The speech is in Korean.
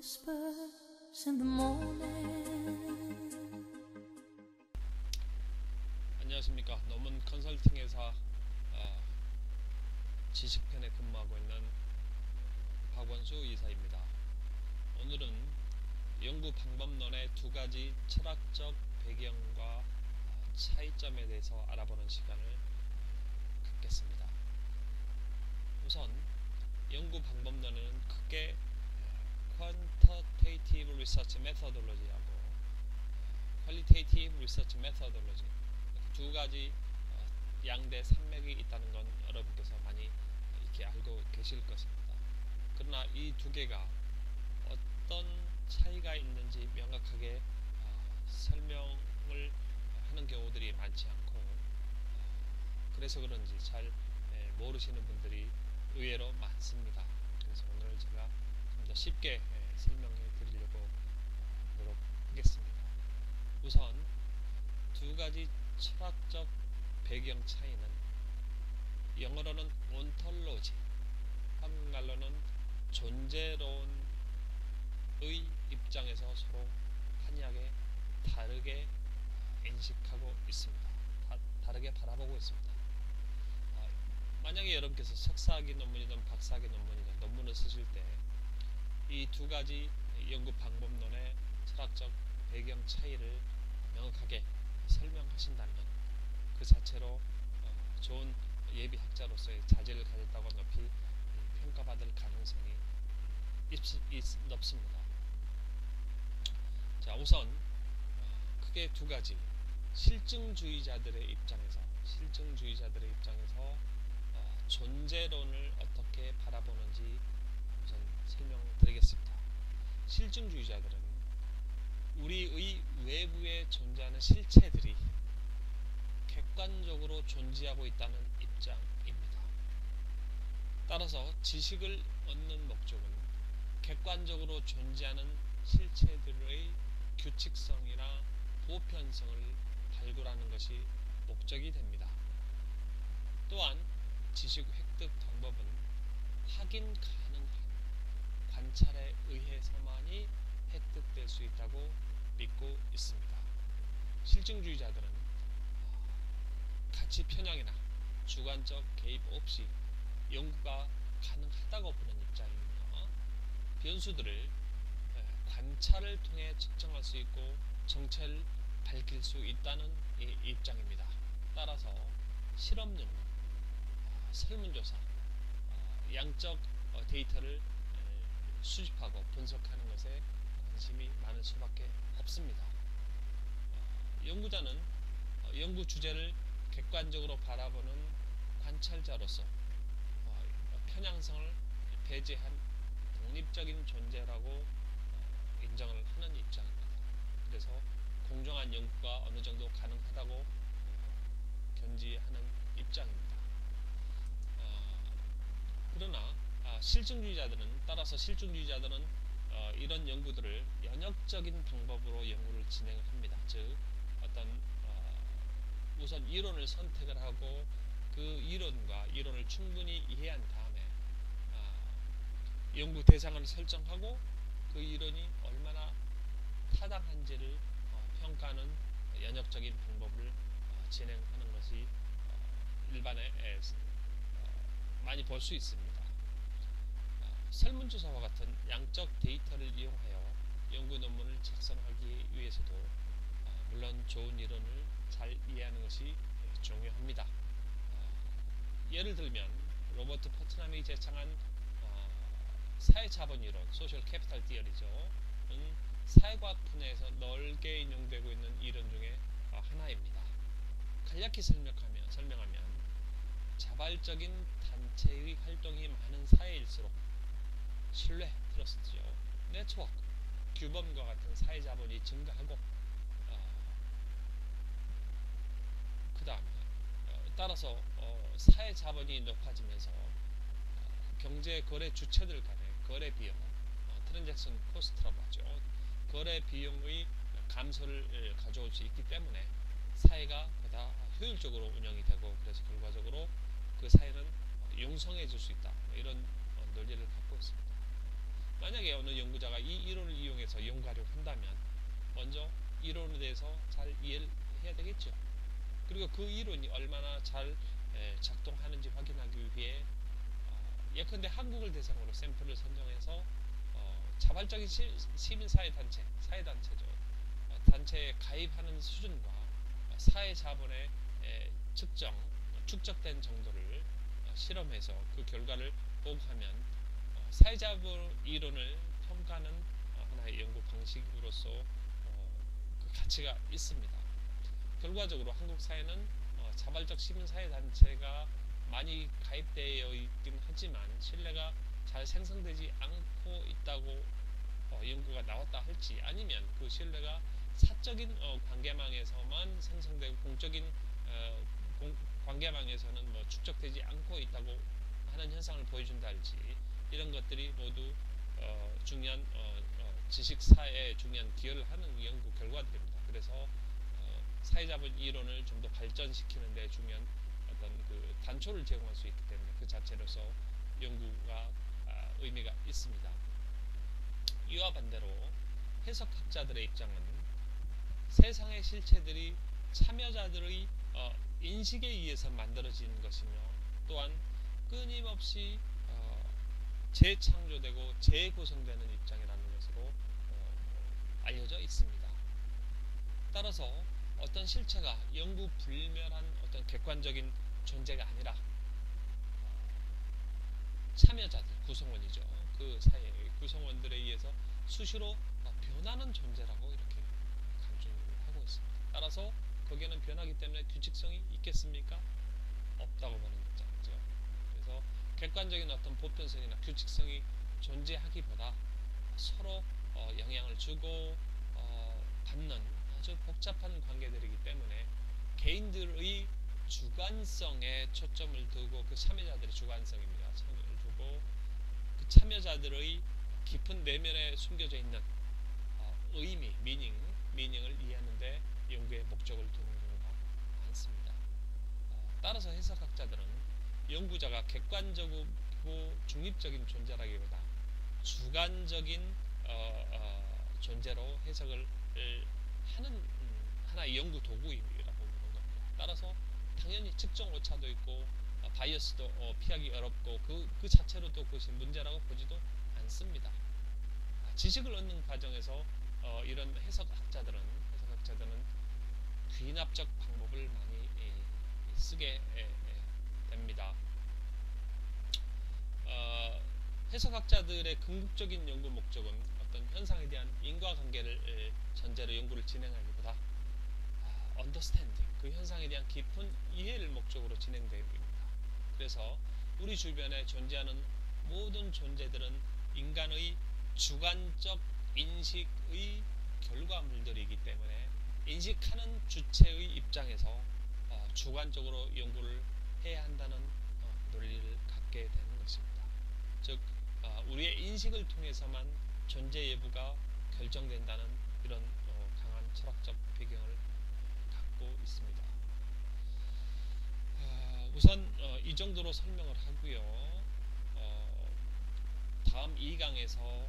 whispers in the morning. 안녕하십니까. 넘은 컨설팅 회사 지식편에 근무하고 있는 박원수 이사입니다. 오늘은 연구 방법론의 두 가지 철학적 배경과 차이점에 대해서 알아보는 시간을 갖겠습니다. 우선 연구 방법론은 크게 Quantitative Research Methodology하고 Qualitative Research Methodology 두 가지 양대 산맥이 있다는 건 여러분께서 많이 이렇게 알고 계실 것입니다. 그러나 이 두 개가 어떤 차이가 있는지 명확하게 설명을 하는 경우들이 많지 않고 그래서 그런지 잘 모르시는 분들이 의외로 많습니다. 그래서 오늘 제가 좀 더 쉽게 설명해 드리려고 노력하겠습니다. 우선 두 가지 철학적 배경 차이는 영어로는 온톨로지, 한국말로는 존재론의 입장에서 서로 한약에 다르게 인식하고 있습니다. 다르게 바라보고 있습니다. 만약에 여러분께서 석사학위 논문이든 박사학위 논문이든 논문을 쓰실 때 이 두 가지 연구 방법론의 철학적 배경 차이를 명확하게 설명하신다면 그 자체로 좋은 예비학자로서의 자질을 가졌다고 높이 평가받을 가능성이 높습니다. 자, 우선 크게 두 가지 실증주의자들의 입장에서 존재론을 어떻게 바라보는지 우선 설명드리겠습니다. 실증주의자들은 우리의 외부에 존재하는 실체들이 객관적으로 존재하고 있다는 입장입니다. 따라서 지식을 얻는 목적은 객관적으로 존재하는 실체들의 규칙성이나 보편성을 발굴하는 것이 목적이 됩니다. 또한 지식 획득 방법은 확인 가능한 관찰에 의해서만이 획득될 수 있다고 믿고 있습니다. 실증주의자들은 가치 편향이나 주관적 개입 없이 연구가 가능하다고 보는 입장이며 변수들을 관찰을 통해 측정할 수 있고 정체를 밝힐 수 있다는 입장입니다. 따라서 실험용, 설문조사, 양적 데이터를 수집하고 분석하는 것에 관심이 많을 수밖에 없습니다. 연구자는 연구 주제를 객관적으로 바라보는 관찰자로서 편향성을 배제한 독립적인 존재라고 인정을 하는 입장입니다. 그래서 공정한 연구가 어느 정도 가능하다고 견지하는 입장입니다. 그러나 따라서 실증주의자들은 이런 연구들을 연역적인 방법으로 연구를 진행합니다. 즉 우선 이론을 선택을 하고 그 이론을 충분히 이해한 다음에 연구 대상을 설정하고 그 이론이 얼마나 타당한지를 평가하는 연역적인 방법을 진행하는 것이 일반에 많이 볼 수 있습니다. 설문조사와 같은 양적 데이터를 이용하여 연구 논문을 작성하기 위해서도 물론 좋은 이론을 잘 이해하는 것이 중요합니다. 예를 들면 로버트 퍼트남이 제창한 사회자본이론, 소셜 캐피탈 티어리죠. 사회과학 분야에서 넓게 인용되고 있는 이론 중에 하나입니다. 간략히 설명하면 자발적인 단체의 활동이 많은 사회일수록 신뢰, 트러스트죠. 네트워크, 규범과 같은 사회자본이 증가하고 그 다음에 따라서 사회자본이 높아지면서 경제 거래 주체들 간의 거래 비용, 트랜잭션 코스트라고 하죠. 거래 비용의 감소를 가져올 수 있기 때문에 사회가 보다 효율적으로 운영이 되고 그래서 결과적으로 그 사회는 융성해질 수 있다. 이런 논리를 갖고 있습니다. 만약에 어느 연구자가 이 이론을 이용해서 연구하려고 한다면 먼저 이론에 대해서 잘 이해를 해야 되겠죠. 그리고 그 이론이 얼마나 잘 작동하는지 확인하기 위해 예컨대 한국을 대상으로 샘플을 선정해서 자발적인 시민사회단체, 사회단체죠. 단체에 가입하는 수준과 사회자본의 축적된 정도를 실험해서 그 결과를 보고하면 사회자본 이론을 평가하는 하나의 연구 방식으로서 그 가치가 있습니다. 결과적으로 한국 사회는 자발적 시민사회단체가 많이 가입되어 있긴 하지만 신뢰가 잘 생성되지 않고 있다고 연구가 나왔다 할지, 아니면 그 신뢰가 사적인 관계망에서만 생성되고 공적인 관계망에서는 축적되지 않고 있다고 하는 현상을 보여준다 할지, 이런 것들이 모두 중요한 지식사회에 중요한 기여를 하는 연구 결과들입니다. 그래서 사회자본 이론을 좀 더 발전시키는 데 중요한 어떤 그 단초를 제공할 수 있기 때문에 그 자체로서 연구가 의미가 있습니다. 이와 반대로 해석학자들의 입장은 세상의 실체들이 참여자들의 인식에 의해서 만들어지는 것이며, 또한 끊임없이 재창조되고 재구성되는 입장이라는 것으로 알려져 있습니다. 따라서 어떤 실체가 영구 불멸한 어떤 객관적인 존재가 아니라 참여자들, 구성원이죠. 그 사회의 구성원들에 의해서 수시로 변하는 존재라고 이렇게 강조를 하고 있습니다. 따라서 거기에는 변하기 때문에 규칙성이 있겠습니까? 없다고 보는 입장이죠. 그래서 객관적인 어떤 보편성이나 규칙성이 존재하기보다 서로 영향을 주고 받는 아주 복잡한 관계들이기 때문에 개인들의 주관성에 초점을 두고, 그 참여자들의 주관성입니다. 초점을 두고 그 참여자들의 깊은 내면에 숨겨져 있는 의미, 미닝을 이해하는데 연구의 목적을 두는 경우가 많습니다. 따라서 해석학자들은 연구자가 객관적이고 중립적인 존재라기보다 주관적인 존재로 해석을 하는 하나의 연구 도구이라고 보는 겁니다. 따라서 당연히 측정 오차도 있고 바이어스도 피하기 어렵고 그 자체로도 그것이 문제라고 보지도 않습니다. 지식을 얻는 과정에서 이런 해석학자들은 귀납적 방법을 많이 쓰게 됩니다. 해석학자들의 궁극적인 연구 목적은 어떤 현상에 대한 인과관계를 전제로 연구를 진행하기보다 understanding, 그 현상에 대한 깊은 이해를 목적으로 진행됩니다. 그래서 우리 주변에 존재하는 모든 존재들은 인간의 주관적 인식의 결과물들이기 때문에 인식하는 주체의 입장에서 주관적으로 연구를 해야 한다는 논리를 갖게 되는 것입니다. 즉 우리의 인식을 통해서만 존재 여부가 결정된다는 이런 강한 철학적 배경을 갖고 있습니다. 우선 이 정도로 설명을 하고요. 다음 2강에서